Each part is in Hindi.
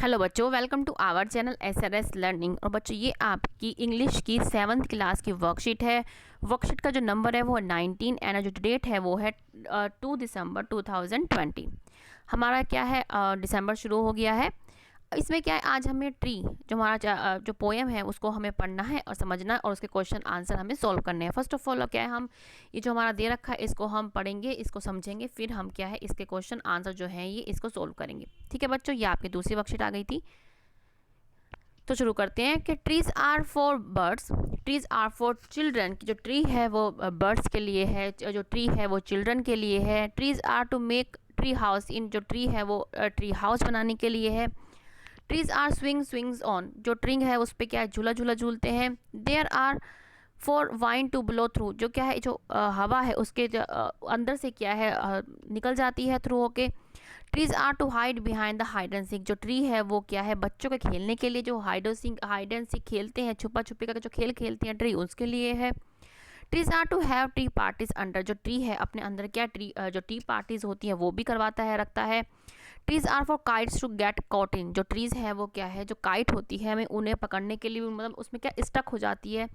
हेलो बच्चों, welcome to our channel SRS learning. और बच्चों, ये आपकी इंग्लिश की 7th क्लास की वर्कशीट है। वर्कशीट का जो नंबर है वो 19 एंड जो डेट है वो है 2 दिसंबर 2020। हमारा क्या है, दिसंबर शुरू हो गया है। इसमें क्या है, आज हमें ट्री जो हमारा जो पोएम है उसको हमें पढ़ना है और समझना है और उसके क्वेश्चन आंसर हमें सॉल्व करने हैं। फर्स्ट ऑफ ऑल क्या है, हम ये जो हमारा दे रखा है इसको हम पढ़ेंगे, इसको समझेंगे, फिर हम क्या है इसके क्वेश्चन आंसर जो है ये इसको सॉल्व करेंगे। ठीक है बच्चों, ये आपकी दूसरी वर्कशीट आ गई थी। तो शुरू करते हैं कि trees are for birds, trees are for children. जो ट्री है वो बर्ड्स के लिए है, जो ट्री है वो चिल्ड्रन के लिए है। Trees are to make tree house in, जो ट्री है वो ट्री हाउस बनाने के लिए है। ट्रीज आर स्विंग्स ऑन, जो ट्रिंग है उस पर क्या है झूला झूला झूलते हैं। There are for wind to blow through, जो क्या है जो हवा है उसके अंदर से क्या है निकल जाती है थ्रू होके। Trees are to hide behind the hide and seek, जो ट्री है वो क्या है बच्चों के खेलने के लिए, जो हाइड एंड सीक खेलते हैं, छुपा छुपी का जो खेल खेलते हैं ट्री उसके लिए है। Trees are to have tea parties under, जो ट्री है अपने अंदर क्या ट्री जो टी पार्टीज होती हैं वो भी करवाता है रखता है। Trees are for kites to get caught in, जो ट्रीज है वो क्या है जो काइट होती है हमें उन्हें पकड़ने के लिए, मतलब उसमें क्या स्टक हो जाती है,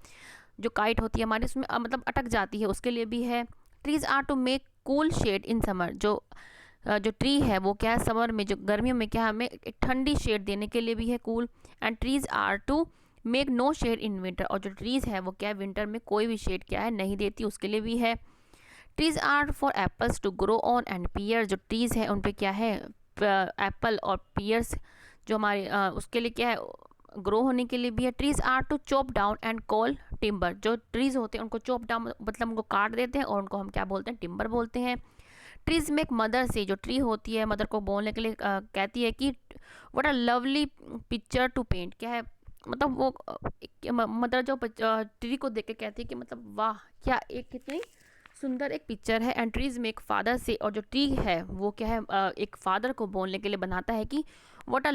जो काइट होती है हमारी उसमें मतलब अटक जाती है उसके लिए भी है। Trees are to make cool shade in summer, जो ट्री है वो क्या है समर में जो गर्मियों में क्या हमें एक ठंडी शेड देने के लिए भी है cool. And trees are to make no shade in winter, और जो ट्रीज है वो क्या है विंटर में कोई भी शेड क्या है नहीं देती उसके लिए भी है। Trees are for apples to grow on and pear, जो ट्रीज है उन पे क्या है एप्पल और पियर्स जो हमारे उसके लिए क्या है ग्रो होने के लिए भी है। Trees are to chop down and call timber, जो ट्रीज होते हैं उनको चॉप डाउन मतलब उनको काट देते हैं और उनको हम क्या बोलते हैं टिम्बर बोलते हैं। ट्रीज मेक मदर से, जो ट्री होती है मदर को बोलने के लिए कहती है कि what a lovely picture to paint, क्या है मतलब वो मदर जो ट्री को देख के कहती है कि मतलब वाह क्या एक कितनी सुंदर एक पिक्चर है। एंड ट्रीज मेक फादर से, और जो ट्री है वो क्या है एक फादर को बोलने के लिए बनाता है कि what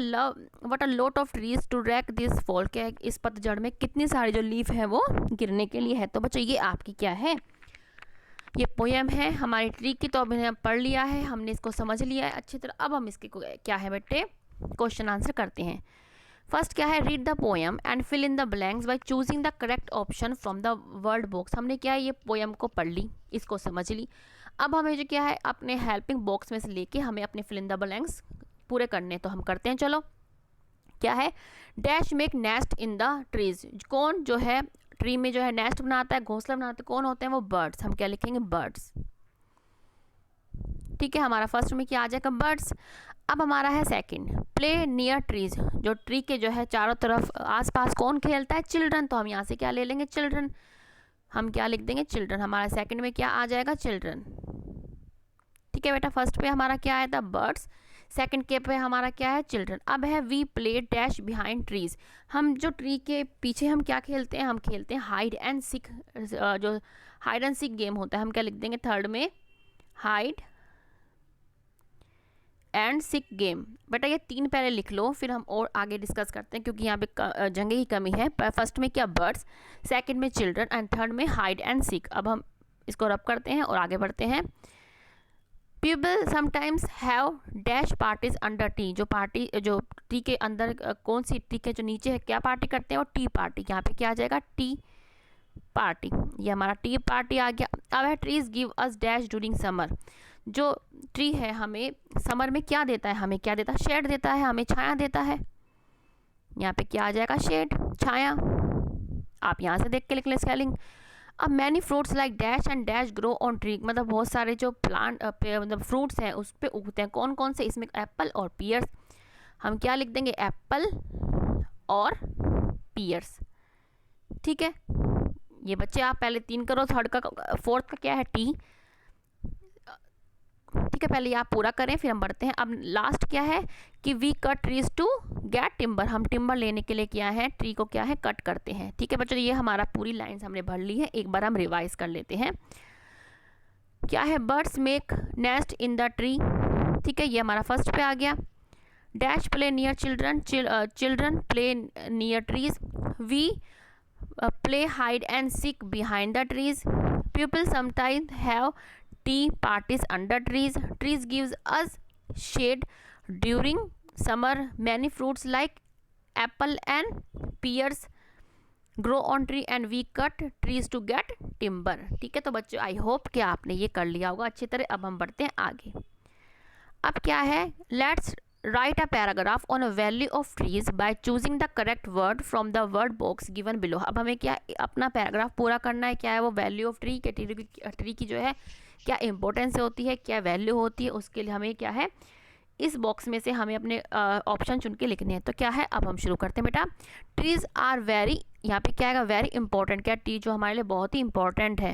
a lot of trees to rake this fall, क्या है इस पतझड़ में कितनी सारी जो लीफ है वो गिरने के लिए है। तो बच्चों ये आपकी क्या है ये पोएम है हमारी ट्री की, तो अब हमने पढ़ लिया है, हमने इसको समझ लिया है अच्छी तरह। अब हम इसके क्या है बेटे क्वेश्चन आंसर करते हैं। फर्स्ट क्या है, read the poem and fill in the blanks by choosing the correct option from the word box. हमने क्या है ये पोएम को पढ़ ली, इसको समझ ली। अब हमें जो क्या है अपने हेल्पिंग बॉक्स में से लेके हमें अपने फिल इन द ब्लैंक्स पूरे करने, तो हम करते हैं। चलो क्या है, dash make nest in the trees, कौन जो है ट्री में जो है नेस्ट बनाता है घोंसला बनाते हैं कौन होते हैं वो बर्ड्स, हम क्या लिखेंगे बर्ड्स। ठीक है, हमारा फर्स्ट में क्या आ जाएगा बर्ड्स। अब हमारा है सेकंड, प्ले नियर ट्रीज, जो ट्री के जो है चारों तरफ आसपास कौन खेलता है चिल्ड्रन, तो हम यहाँ से क्या ले लेंगे चिल्ड्रन, हम क्या लिख देंगे चिल्ड्रन। हमारा सेकंड में क्या आ जाएगा चिल्ड्रन। ठीक है बेटा, फर्स्ट पे हमारा क्या आया था बर्ड्स, सेकंड के पे हमारा क्या है चिल्ड्रन। अब है we play dash behind trees, हम जो ट्री के पीछे हम क्या खेलते हैं, हम खेलते हैं हाइड एंड सीक, जो हाइड एंड सीक गेम होता है हम क्या लिख देंगे थर्ड में हाइड एंड सिक गेम। बेटा ये तीन पहले लिख लो फिर हम और आगे डिस्कस करते हैं क्योंकि यहाँ पे जगह की कमी है। फर्स्ट में क्या बर्ड्स, सेकंड में चिल्ड्रन एंड थर्ड में हाइड एंड सिक। अब हम इसको रब करते हैं और आगे बढ़ते हैं। People sometimes have dash parties under T, जो पार्टी जो टी के अंदर कौन सी टी के जो नीचे है क्या पार्टी करते हैं वो टी पार्टी, यहाँ पे क्या आ जाएगा टी पार्टी, ये हमारा टी पार्टी आ गया। अब है trees give us dash during summer, जो ट्री है हमें समर में क्या देता है, हमें क्या देता है शेड देता है, हमें छाया देता है, यहाँ पे क्या आ जाएगा शेड छाया। आप यहाँ से देख के लिख लें स्पेलिंग। अब many fruits like dash and dash grow on tree, मतलब बहुत सारे जो प्लांट मतलब फ्रूट्स हैं उस पर उगते हैं, कौन कौन से इसमें एप्पल और पियर्स, हम क्या लिख देंगे एप्पल और पियर्स। ठीक है, ये बच्चे आप पहले तीन करो, थर्ड का फोर्थ का क्या है टी। ठीक है, पहले आप पूरा करें फिर हम बढ़ते हैं। अब लास्ट क्या है कि we cut trees to get timber, हम टिम्बर लेने के लिए क्या है ट्री को क्या है कट करते हैं। ठीक है बच्चों, ये हमारा पूरी लाइन्स हमने भर ली है, एक बार हम रिवाइज कर लेते हैं। क्या है birds make nest in the tree, ठीक है ये हमारा फर्स्ट पे आ गया। Dash play near children, children play near trees. We play hide and seek behind the trees. People sometimes have tea parties under trees. Trees gives us shade during summer many fruits like apple and pears grow on tree and we cut trees to get timber. ठीक है, तो बच्चों आई होप कि आपने ये कर लिया होगा अच्छी तरह। अब हम बढ़ते हैं आगे। अब क्या है, let's write a paragraph on a value of trees bye choosing the correct word from the word box given below. अब हमें क्या अपना पैराग्राफ पूरा करना है, क्या है वो वैल्यू ऑफ ट्री के, ट्री की जो है क्या इंपॉर्टेंस होती है, क्या वैल्यू होती है, उसके लिए हमें क्या है इस बॉक्स में से हमें अपने ऑप्शन चुन के लिखने हैं। तो क्या है, अब हम शुरू करते हैं बेटा। ट्रीज आर वेरी, यहाँ पे क्या है वेरी इंपॉर्टेंट, क्या ट्री जो हमारे लिए बहुत ही इंपॉर्टेंट है,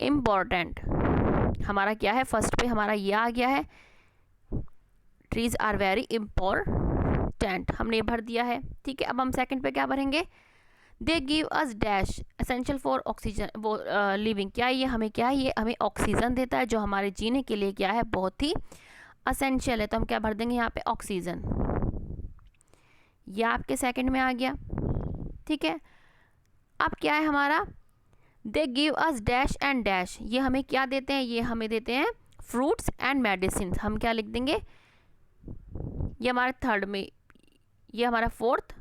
इम्पॉर्टेंट हमारा क्या है, फर्स्ट पे हमारा ये आ गया है, ट्रीज आर वेरी इम्पॉर्टेंट हमने भर दिया है। ठीक है, अब हम सेकंड पे क्या भरेंगे, दे give us dash essential for oxygen वो लिविंग, क्या ये हमें क्या है, ये हमें ऑक्सीजन देता है जो हमारे जीने के लिए क्या है बहुत ही असेंशियल है। तो हम क्या भर देंगे यहाँ पे ऑक्सीजन, यह आपके सेकंड में आ गया। ठीक है, अब क्या है हमारा, दे give us dash and dash, ये हमें क्या देते हैं, ये हमें देते हैं फ्रूट्स एंड मेडिसिन। हम क्या लिख देंगे, ये हमारे थर्ड में, ये हमारा फोर्थ,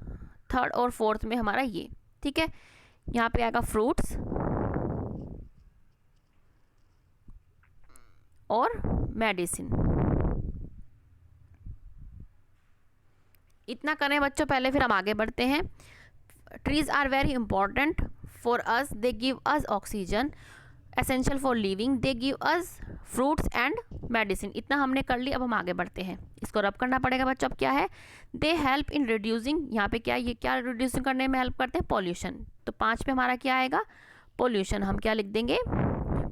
थर्ड और फोर्थ में हमारा ये। ठीक है, यहाँ पे आएगा फ्रूट्स और मेडिसिन। इतना करें बच्चों पहले, फिर हम आगे बढ़ते हैं। Trees are very important for us, they give us oxygen essential for living, they give us fruits and medicine. इतना हमने कर लिया, अब हम आगे बढ़ते हैं। इसको रब करना पड़ेगा बच्चों। अब क्या है, दे हेल्प इन रिड्यूसिंग, यहाँ पे क्या ये क्या रिड्यूसिंग करने में हेल्प करते हैं, पॉल्यूशन। तो 5 पे हमारा क्या आएगा, पॉल्यूशन, हम क्या लिख देंगे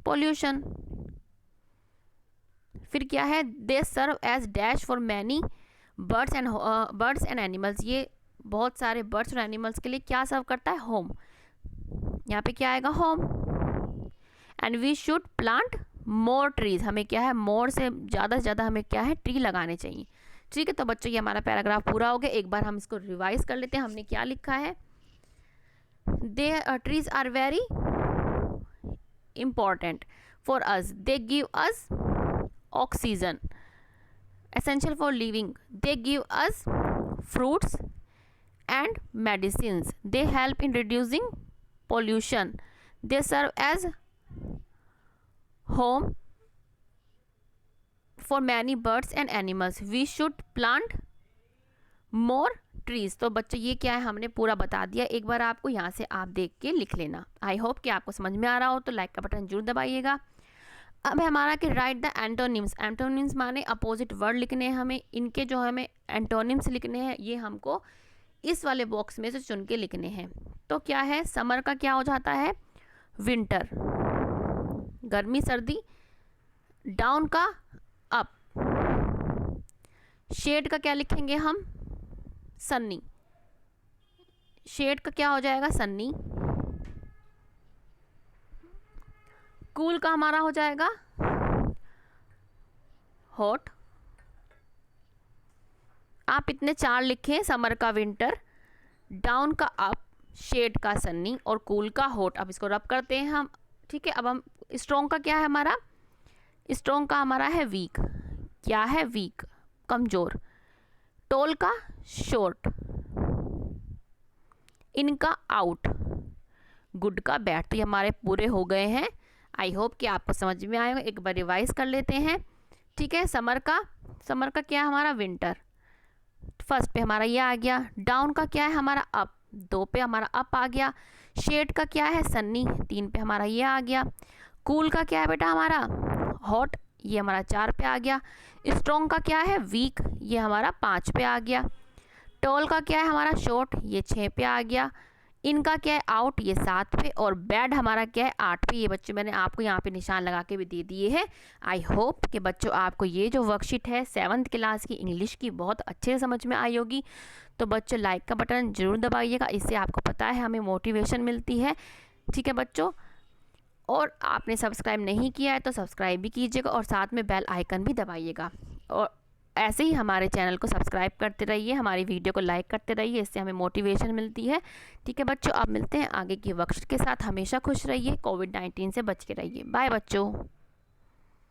पॉल्यूशन। फिर क्या है, they serve as dash for many birds and animals, ये बहुत सारे बर्ड्स और एनिमल्स के लिए क्या सर्व करता है, होम। यहाँ पे क्या आएगा home. And we should plant more trees, हमें क्या है मोर से ज़्यादा हमें क्या है ट्री लगाने चाहिए। ठीक है, तो बच्चों ये हमारा पैराग्राफ पूरा हो गया। एक बार हम इसको रिवाइज कर लेते हैं, हमने क्या लिखा है, they trees are very important for us, they give us oxygen essential for living, they give us fruits and medicines, they help in reducing pollution, they serve as home for many birds and animals, we should plant more trees। तो बच्चों ये क्या है हमने पूरा बता दिया। एक बार आपको यहाँ से आप देख के लिख लेना। आई होप कि आपको समझ में आ रहा हो, तो लाइक का बटन जरूर दबाइएगा। अब हमारा कि राइट द एंटोनिम्स, एंटोनिम्स माने अपोजिट वर्ड लिखने हैं हमें, इनके जो हमें एंटोनिम्स लिखने हैं ये हमको इस वाले बॉक्स में से चुन के लिखने हैं। तो क्या है, समर का क्या हो जाता है, विंटर, गर्मी सर्दी, डाउन का अप, शेड का क्या लिखेंगे हम, सन्नी, शेड का क्या हो जाएगा सन्नी, कूल का हमारा हो जाएगा हॉट। आप इतने 4 लिखें, समर का विंटर, डाउन का अप, शेड का सन्नी और कूल का हॉट। अब इसको रब करते हैं हम। ठीक है, अब हम स्ट्रॉन्ग का क्या है हमारा, स्ट्रॉन्ग का हमारा है वीक, क्या है वीक कमजोर, टोल का शॉर्ट, इनका आउट, गुड का बैड। तो ये हमारे पूरे हो गए हैं। आई होप कि आपको समझ में आएगा। एक बार रिवाइज कर लेते हैं। ठीक है, समर का क्या है हमारा विंटर, फर्स्ट पे हमारा ये आ गया। डाउन का क्या है हमारा अप, 2 पे हमारा अप आ गया। शेड का क्या है सन्नी, 3 पे हमारा ये आ गया। कूल का क्या है बेटा हमारा हॉट, ये हमारा 4 पे आ गया। स्ट्रॉन्ग का क्या है वीक, ये हमारा 5 पे आ गया। टॉल का क्या है हमारा शॉर्ट, ये 6 पे आ गया। इनका क्या है आउट, ये 7 पे, और बैड हमारा क्या है 8 पे। ये बच्चों मैंने आपको यहाँ पे निशान लगा के भी दे दिए हैं। आई होप कि बच्चों आपको ये जो वर्कशीट है 7th क्लास की इंग्लिश की बहुत अच्छे से समझ में आई होगी। तो बच्चों लाइक का बटन ज़रूर दबाइएगा, इससे आपको पता है हमें मोटिवेशन मिलती है। ठीक है बच्चों, और आपने सब्सक्राइब नहीं किया है तो सब्सक्राइब भी कीजिएगा और साथ में बेल आइकन भी दबाइएगा। और ऐसे ही हमारे चैनल को सब्सक्राइब करते रहिए, हमारी वीडियो को लाइक करते रहिए, इससे हमें मोटिवेशन मिलती है। ठीक है बच्चों, आप मिलते हैं आगे की वर्कशीट के साथ। हमेशा खुश रहिए, कोविड-19 से बच के रहिए। बाय बच्चों।